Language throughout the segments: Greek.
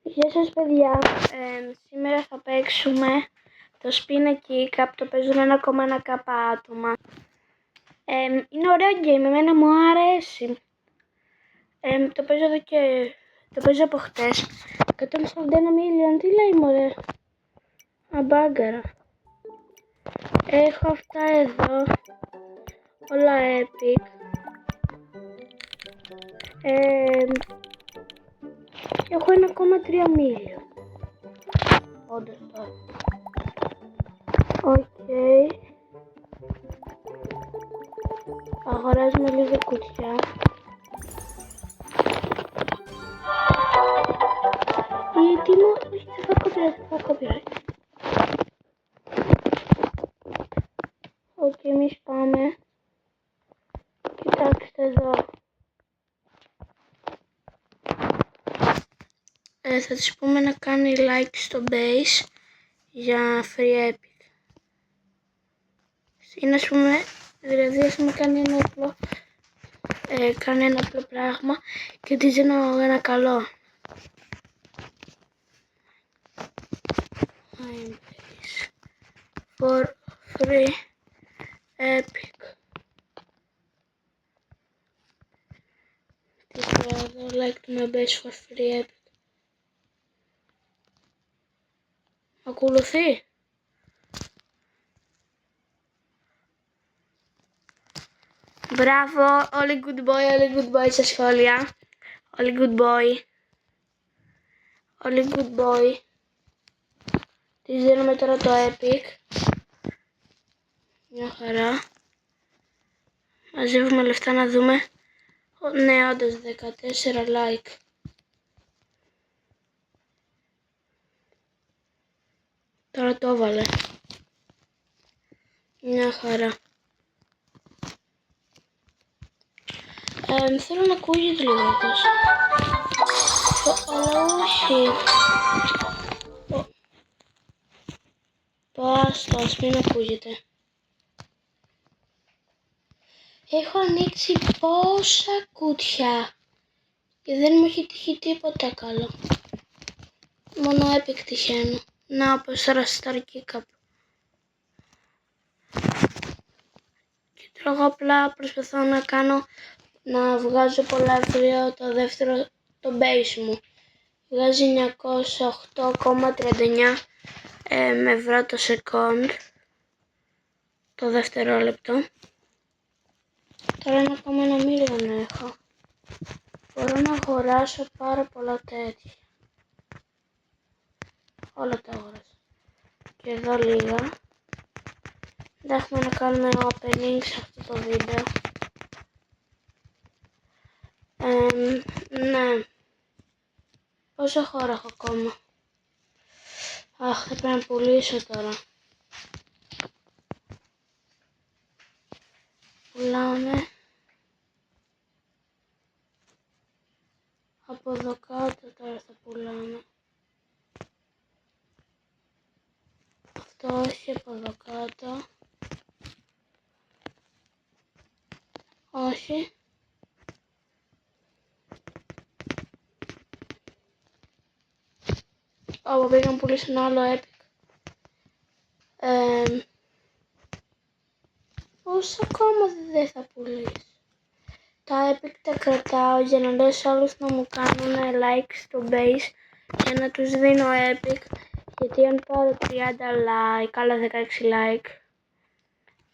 Γεια σας παιδιά, σήμερα θα παίξουμε το Spin a Kick, το παίζουν 1,1k άτομα. Είναι ωραίο game, εμένα μου αρέσει. Το παίζω το παίζω από χτες. 141 million, τι λέει μωρέ. Αμπάγκαρα. Έχω αυτά εδώ, όλα epic. Έχω 1,3 million. Όντως τώρα. Οκ. Αγοράζουμε λίγο κουτιά. Τι μου... Όχι, θα φάω copyright. Οκ, εμείς πάμε. Κοιτάξτε εδώ. Θα της πούμε να κάνει like στο base για free epic. Είναι ας πούμε, δηλαδή ας πούμε κάνει ένα απλό πράγμα και της δίνω ένα καλό. Base for free epic. Τι τώρα εδώ, like to my base for free epic. Ακολουθεί. Μπράβο, όλοι good boy στα σχόλια. Όλοι good boy. Της δίνουμε τώρα το epic. Μια χαρά. Μαζεύουμε λεφτά να δούμε. Ναι, όντως 14 like. Τώρα το έβαλε. Μια χαρά. Θέλω να ακούγεται λίγο αυτός. Αλλά όχι. Πάστα, ας μην ακούγεται. Έχω ανοίξει πόσα κουτιά και δεν μου έχει τύχει τίποτα καλό. Μόνο epic τυχαίνω. Να, όπως τώρα στο Star Cup. Και τώρα απλά προσπαθώ να βγάζω πολλά ευρώ το base μου. Βγάζει 908,39 ευρώ το second, το δευτερόλεπτο. Τώρα 1,1 million έχω. Μπορώ να αγοράσω πάρα πολλά τέτοια. Όλα τα αγοράζω. Και εδώ λίγα. Δεν έχουμε να κάνουμε opening σε αυτό το βίντεο. Ναι. Πόσο χώρο έχω ακόμα. Αχ, θα πρέπει να πουλήσω τώρα. Πουλάμε. Από εδώ κάτω τώρα θα πουλάμε. Αυτό όχι, από εδώ κάτω. Όχι. Όπου πήγα να πουλήσω ένα άλλο epic. Πώς ακόμα δεν θα πουλήσω. Τα epic τα κρατάω για να λέω σε όλους να μου κάνουν like στο base και να τους δίνω epic. Γιατί αν πάρω 30 like, άλλα 16 like,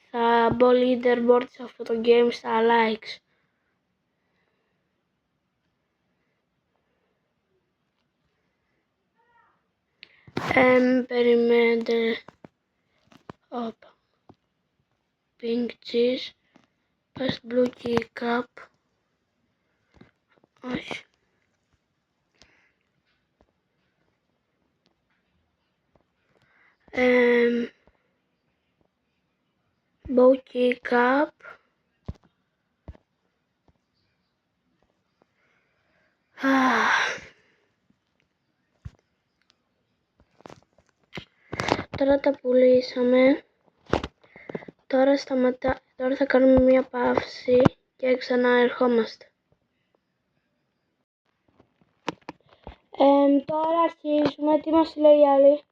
θα μπω leaderboard σε αυτό το game στα likes. Περιμένετε. Όπα. Pink cheese. Past blue key cup. Όχι. Bow key cup. Τώρα τα πουλήσαμε. Τώρα θα κάνουμε μία παύση και ξανά ερχόμαστε. Τώρα αρχίζουμε. Τι μας λέει η άλλη?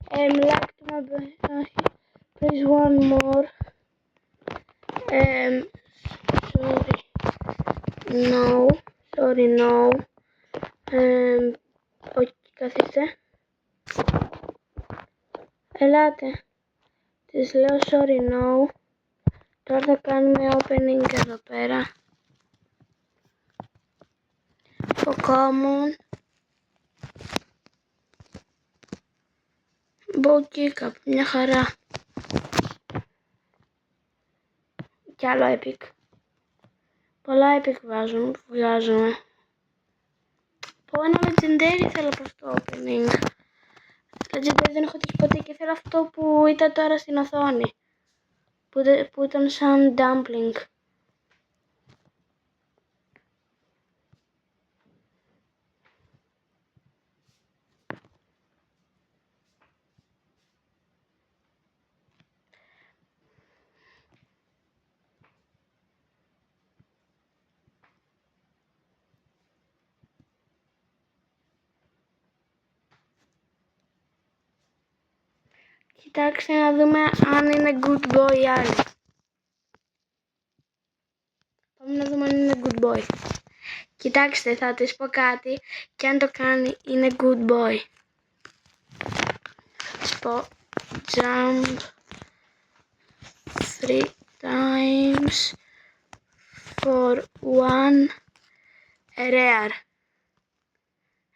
Like to my page. Please one more. Sorry, no. Όχι, καθίστε. Ελάτε. Της λέω sorry, no. Τώρα θα κάνουμε opening εδώ πέρα. Το common. Bow μια χαρά. Κι άλλο epic. Πολλά epic βγάζουμε. Πω ένα legendary θέλω από αυτό το opening. Legendary δεν έχω δει ποτέ και θέλω αυτό που ήταν τώρα στην οθόνη. Που ήταν σαν dumpling. Κοιτάξτε να δούμε αν είναι good boy ή άλλη. Πάμε να δούμε αν είναι good boy. Κοιτάξτε, θα της πω κάτι και αν το κάνει είναι good boy. Θα της πω jump 3 times for 1 rare.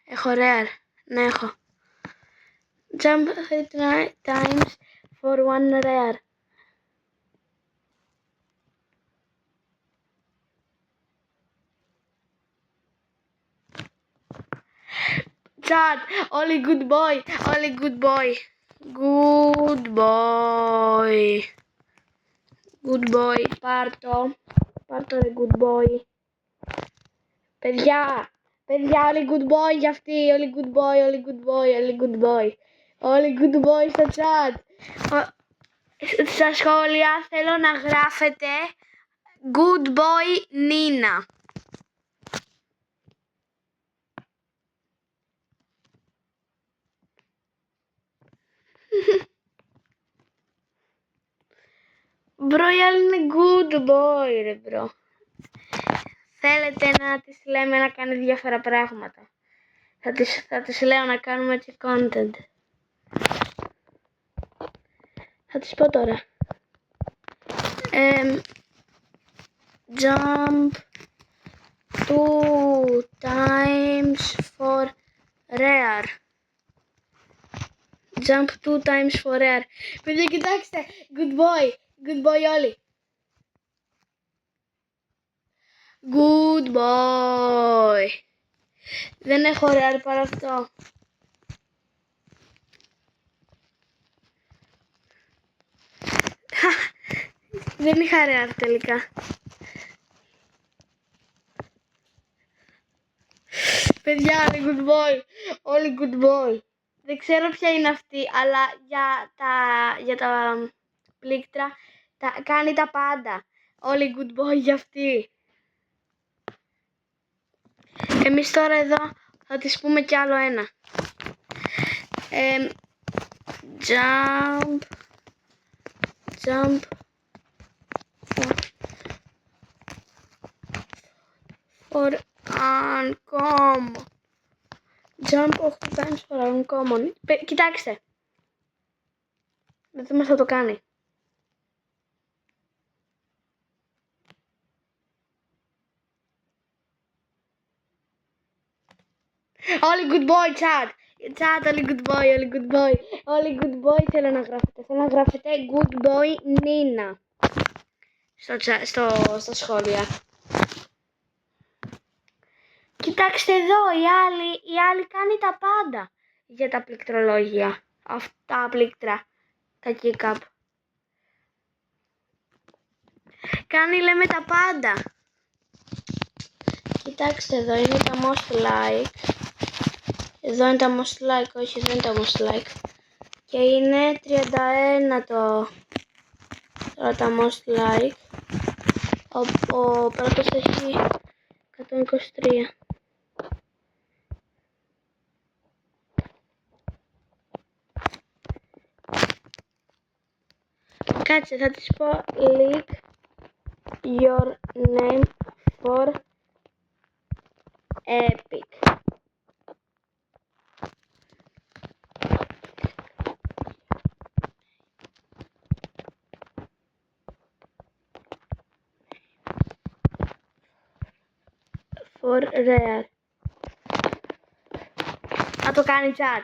Έχω rare. Ναι, έχω. Jump 3 times for 1 rare. Chat, όλοι good boy, όλοι good boy. Good boy. Good boy, πάρτο ρε good boy. Παιδιά, όλοι good boy για αυτή, όλοι good boy, όλοι good boy, όλοι good boy. Όλοι good boy στο chat. Στα σχόλια θέλω να γράφετε good boy Νίνα. Μπρο, η άλλη είναι good boy ρε μπρο. Θέλετε να της λέμε να κάνει διάφορα πράγματα. Θα της λέω να κάνουμε έτσι content. Θα της πω τώρα. Jump 2 times for rare. Jump 2 times for rare. Παιδιά, κοιτάξτε. Good boy. Good boy όλοι. Good boy. Δεν έχω rare παρά αυτό. Δεν είχα rare τελικά. Παιδιά, όλοι good boy. Όλοι good boy. Δεν ξέρω ποια είναι αυτή, αλλά για τα πλήκτρα κάνει τα πάντα. Όλοι good boy για αυτή. Εμείς τώρα εδώ θα της πούμε κι άλλο ένα. Jump for uncommon. Jump 8 times for uncommon. Κοιτάξτε. Να δούμε θα το κάνει. Όλοι good boy chat. Chat, όλοι good boy, όλοι good boy. Όλοι good boy θέλω να γράφετε. Θέλω να γράφετε good boy Νίνα. Στα σχόλια. Κοιτάξτε εδώ, η άλλη κάνει τα πάντα για τα πληκτρολόγια. Αυτά τα πλήκτρα, τα keycap. Κάνει, λέμε, τα πάντα. Κοιτάξτε εδώ, είναι τα most like. Εδώ είναι τα most like, όχι δεν είναι τα most like. Και είναι 31 τώρα τα most like. Ο πρώτος έχει 123. Κάτσε, θα της πω leak your name for epic. For real. Θα το κάνει chat.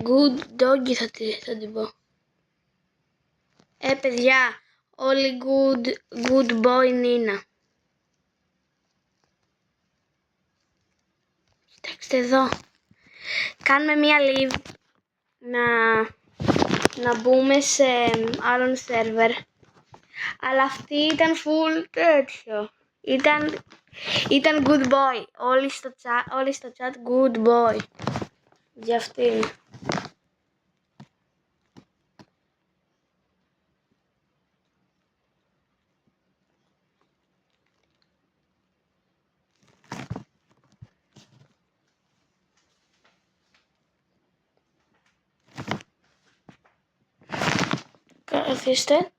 Good doggy θα την πω. Παιδιά, όλοι good boy Νίνα. Κοιτάξτε εδώ. Κάνουμε μία live να μπούμε σε άλλον σερβερ. Αλλά αυτή ήταν full τέτοιο. Ήταν good boy. Όλοι στο chat good boy. Για αυτήν. Καθίστε.